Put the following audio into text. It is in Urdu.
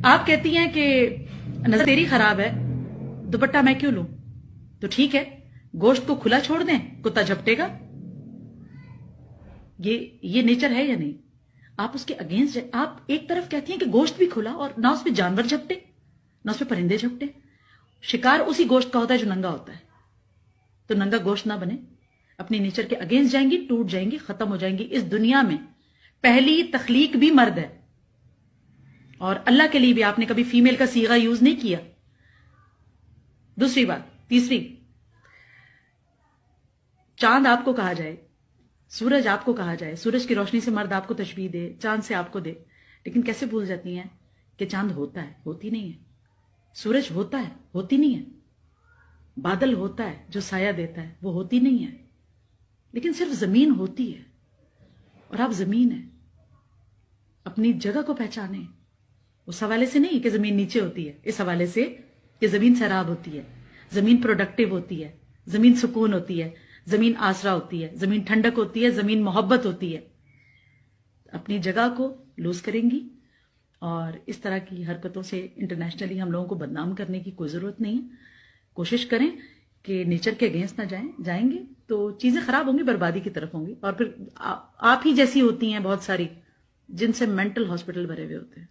آپ کہتی ہیں کہ نظر تیری خراب ہے، دوپٹہ میں کیوں لوں؟ تو ٹھیک ہے، گوشت کو کھلا چھوڑ دیں، کتا جھپٹے گا؟ یہ نیچر ہے یا نہیں؟ آپ اس کے اگینسٹ آپ ایک طرف کہتی ہیں کہ گوشت بھی کھلا، اور نہ اس پہ جانور جھپٹے، نہ اس پہ پرندے جھپٹے۔ شکار اسی گوشت کا ہوتا ہے جو ننگا ہوتا ہے، تو ننگا گوشت نہ بنے۔ اپنی نیچر کے اگینسٹ جائیں گی، ٹوٹ جائیں گی، ختم ہو جائیں گی۔ اس دنیا میں پہلی تخلیق بھی مرد ہے، اور اللہ کے لیے بھی آپ نے کبھی فیمیل کا صیغہ یوز نہیں کیا۔ دوسری بات، تیسری، چاند آپ کو کہا جائے، سورج آپ کو کہا جائے، سورج کی روشنی سے مرد آپ کو تشبیہ دے، چاند سے آپ کو دے، لیکن کیسے بھول جاتی ہیں کہ چاند ہوتا ہے، ہوتی نہیں ہے۔ سورج ہوتا ہے، ہوتی نہیں ہے۔ بادل ہوتا ہے جو سایہ دیتا ہے، وہ ہوتی نہیں ہے۔ لیکن صرف زمین ہوتی ہے، اور آپ زمین ہیں۔ اپنی جگہ کو پہچانیں، اس حوالے سے نہیں کہ زمین نیچے ہوتی ہے، اس حوالے سے کہ زمین سیراب ہوتی ہے، زمین پروڈکٹیو ہوتی ہے، زمین سکون ہوتی ہے، زمین آسرا ہوتی ہے، زمین ٹھنڈک ہوتی ہے، زمین محبت ہوتی ہے۔ اپنی جگہ کو لوز کریں گی، اور اس طرح کی حرکتوں سے انٹرنیشنلی ہم لوگوں کو بدنام کرنے کی کوئی ضرورت نہیں ہے۔ کوشش کریں کہ نیچر کے اگینسٹ نہ جائیں گے تو چیزیں خراب ہوں گی، بربادی کی طرف ہوں گی، اور پھر آپ ہی جیسی ہوتی ہیں بہت ساری جن سے مینٹل ہاسپٹل بھرے ہوئے ہوتے ہیں۔